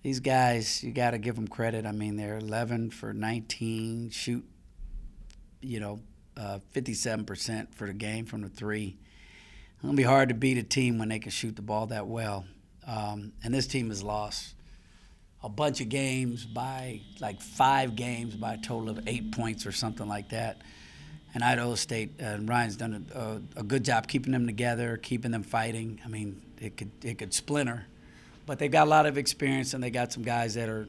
these guys, you got to give them credit. I mean, they're 11 for 19, shoot, 57% for the game from the three. It's going to be hard to beat a team when they can shoot the ball that well. And this team has lost a bunch of games by like 5 games by a total of 8 points or something like that. And Idaho State and Ryan's done a good job keeping them together, keeping them fighting. I mean, it could splinter, but they got a lot of experience and they got some guys that are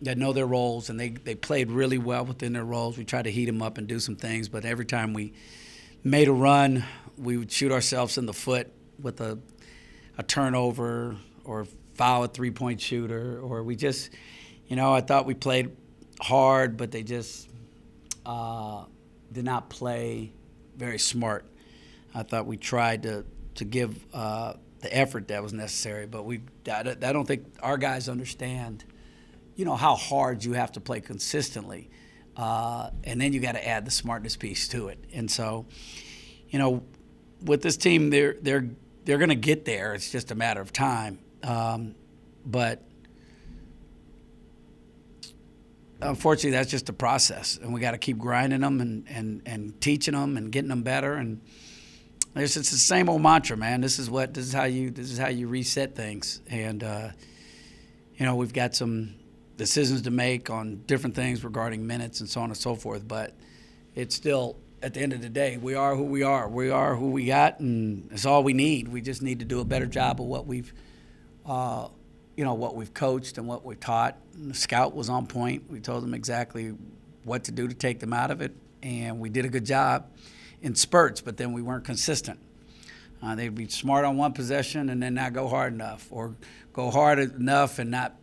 that know their roles, and they played really well within their roles. We tried to heat them up and do some things, but every time we made a run, we would shoot ourselves in the foot with a turnover or foul a three-point shooter, or we just, I thought we played hard, but they just did not play very smart. I thought we tried to give the effort that was necessary, but I don't think our guys understand, how hard you have to play consistently, and then you got to add the smartness piece to it. And so, with this team, they're going to get there. It's just a matter of time. But unfortunately, that's just a process, and we got to keep grinding them and teaching them and getting them better. And it's the same old mantra, man. This is how you reset things. And we've got some decisions to make on different things regarding minutes and so on and so forth. But it's still, at the end of the day, we are who we are. We are who we got, and it's all we need. We just need to do a better job of what we've coached and what we've taught. And the scout was on point. We told them exactly what to do to take them out of it, and we did a good job in spurts, but then we weren't consistent. They'd be smart on one possession and then not go hard enough, or go hard enough and not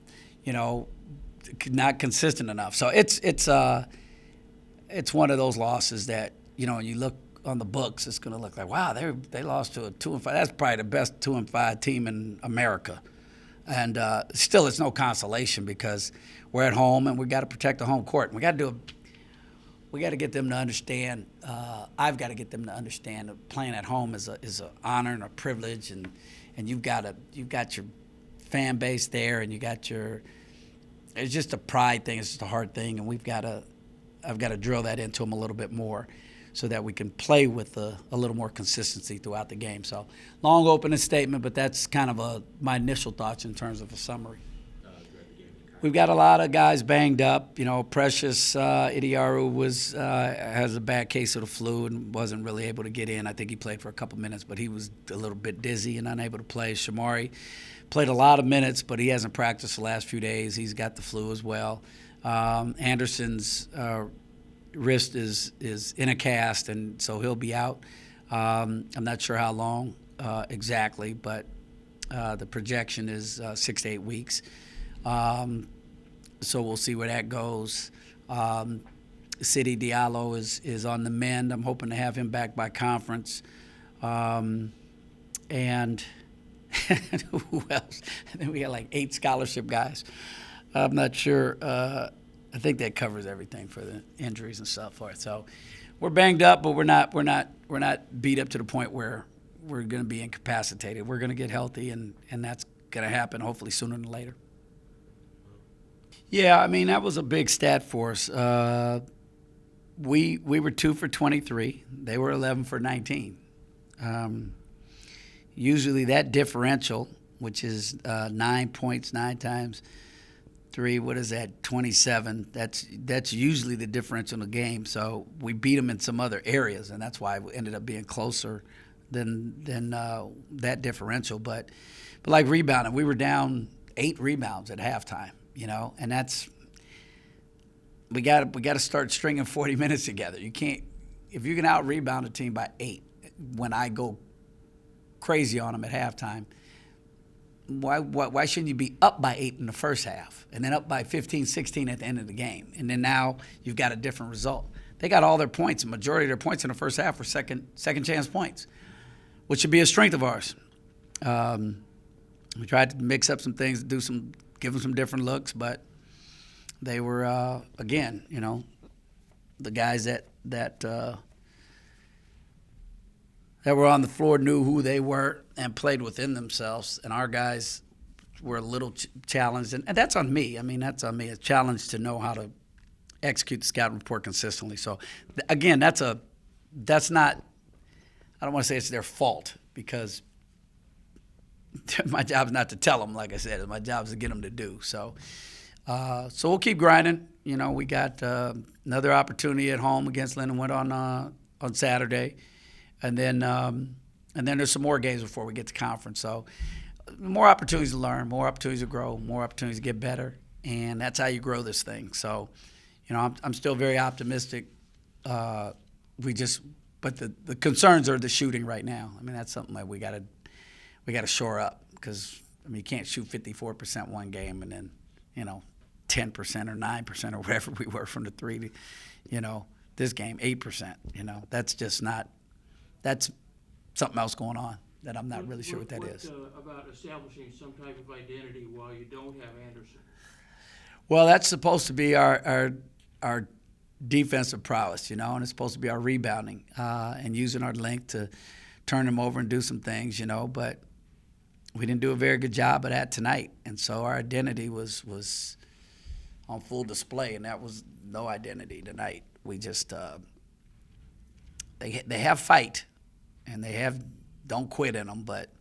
consistent enough. So it's one of those losses that, you look on the books, it's going to look like, wow, they lost to a 2-5. That's probably the best 2-5 team in America. And still, it's no consolation because we're at home and we got to protect the home court. We got to get them to understand. I've got to get them to understand that playing at home is an honor and a privilege, and you've got your fan base there, and it's just a pride thing. It's just a hard thing, and I've got to drill that into them a little bit more, so that we can play with a little more consistency throughout the game. So, long opening statement, but that's kind of my initial thoughts in terms of a summary. We've got a lot of guys banged up. Precious Idiaru has a bad case of the flu and wasn't really able to get in. I think he played for a couple minutes, but he was a little bit dizzy and unable to play. Shamari played a lot of minutes, but he hasn't practiced the last few days. He's got the flu as well. Anderson's wrist is in a cast, and so he'll be out. I'm not sure how long exactly, but the projection is 6 to 8 weeks. So we'll see where that goes. Sidi Diallo is on the mend. I'm hoping to have him back by conference. And who else? I think we got like 8 scholarship guys. I'm not sure. I think that covers everything for the injuries and stuff for it. So we're banged up, but we're not beat up to the point where we're going to be incapacitated. We're going to get healthy, and that's going to happen hopefully sooner than later. Yeah, I mean, that was a big stat for us. We were 2 for 23. They were 11 for 19. Usually that differential, which is 9 points, 9 times 3, what is that, 27. That's usually the differential in the game. So we beat them in some other areas, and that's why we ended up being closer than that differential. But like rebounding, we were down 8 rebounds at halftime. And that's we got to start stringing 40 minutes together. You can't, if you can out rebound a team by 8 when I go crazy on them at halftime. Why shouldn't you be up by 8 in the first half and then up by 15, 16 at the end of the game? And then now you've got a different result. They got all their points. The majority of their points in the first half were second chance points, which should be a strength of ours. We tried to mix up some things, give them some different looks, but they were, again, the guys that were on the floor knew who they were and played within themselves, and our guys we're a little challenged, and that's on me. I mean, that's on me. A challenge to know how to execute the scouting report consistently. So, again, that's not. I don't want to say it's their fault because my job is not to tell them. Like I said, my job is to get them to do. So we'll keep grinding. You know, we got another opportunity at home against Lindenwood on Saturday, and then there's some more games before we get to conference. So more opportunities to learn, more opportunities to grow, more opportunities to get better, and that's how you grow this thing. So, you know, I'm still very optimistic. But the concerns are the shooting right now. I mean, that's something that we got to shore up because I mean you can't shoot 54% one game and then 10% or 9% or whatever we were from the three to, this game 8%. That's just not. That's something else going on that I'm not really sure what that is. About establishing some type of identity while you don't have Anderson? Well, that's supposed to be our defensive prowess, and it's supposed to be our rebounding and using our length to turn them over and do some things, but we didn't do a very good job of that tonight. And so our identity was on full display, and that was no identity tonight. We just they have fight and they have don't quit in them, but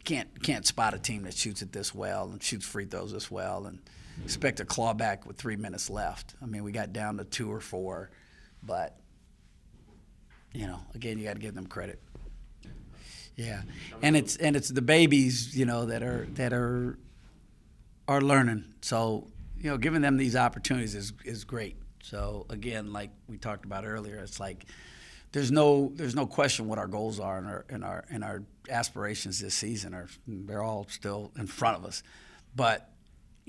you can't spot a team that shoots it this well and shoots free throws this well and expect to claw back with 3 minutes left. I mean, we got down to 2 or 4, but again, you got to give them credit. Yeah, and it's the babies, that are learning. So giving them these opportunities is great. So again, like we talked about earlier, it's like there's no question what our goals are and our aspirations this season they're all still in front of us, but.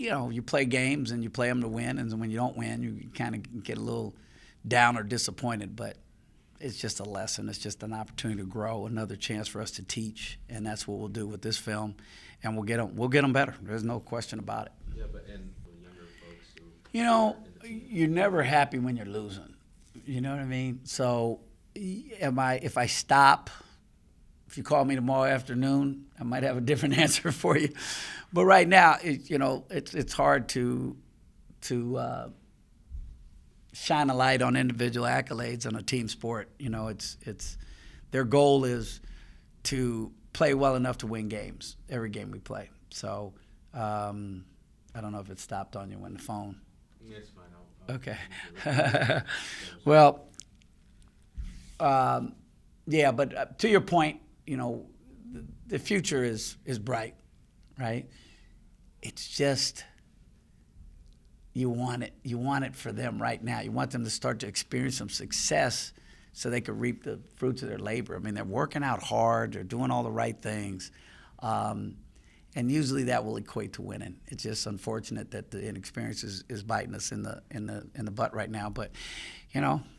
You play games and you play them to win, and when you don't win, you kind of get a little down or disappointed. But it's just a lesson. It's just an opportunity to grow, another chance for us to teach, and that's what we'll do with this film, and we'll get them better. There's no question about it. Yeah, but and for the younger folks who you're never happy when you're losing. You know what I mean? So, if I stop? If you call me tomorrow afternoon, I might have a different answer for you. But right now, it's hard to shine a light on individual accolades on a team sport. It's their goal is to play well enough to win games every game we play. So I don't know if it stopped on you when the phone. It's fine. I'll okay. Well, yeah, but to your point. The future is bright, right? It's just you want it for them right now. You want them to start to experience some success so they can reap the fruits of their labor. I mean, they're working out hard, they're doing all the right things, and usually that will equate to winning. It's just unfortunate that the inexperience is biting us in the butt right now. But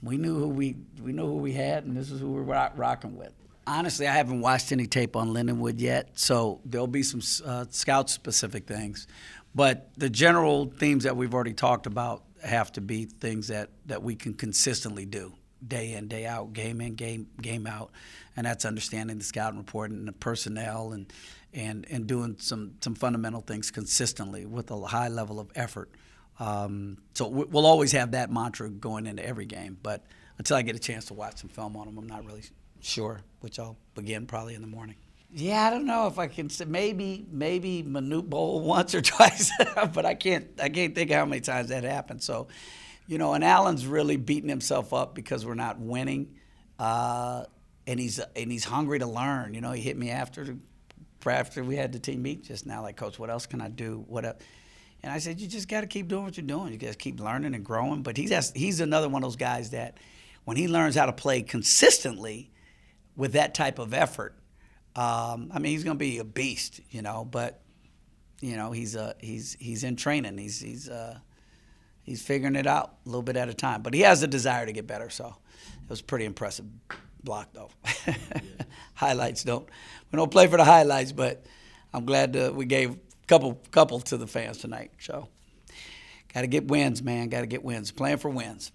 we knew who we had, and this is who we're rocking with. Honestly, I haven't watched any tape on Lindenwood yet, so there'll be some scout-specific things. But the general themes that we've already talked about have to be things that we can consistently do, day in, day out, game in, game out, and that's understanding the scouting report and the personnel and doing some fundamental things consistently with a high level of effort. So we'll always have that mantra going into every game, but until I get a chance to watch some film on them, I'm not really sure, which I'll begin probably in the morning. Yeah, I don't know if I can say maybe Manute Bowl once or twice, but I can't think of how many times that happened. So, and Allen's really beating himself up because we're not winning, and he's hungry to learn. He hit me after we had the team meet just now, like, Coach, what else can I do? And I said, you just got to keep doing what you're doing. You got to keep learning and growing. But he's another one of those guys that when he learns how to play consistently with that type of effort, he's going to be a beast, but he's in training. He's figuring it out a little bit at a time, but he has a desire to get better. So it was a pretty impressive block, though. Highlights we don't play for the highlights, but I'm glad we gave a couple to the fans tonight. So got to get wins, man. Got to get wins. Playing for wins.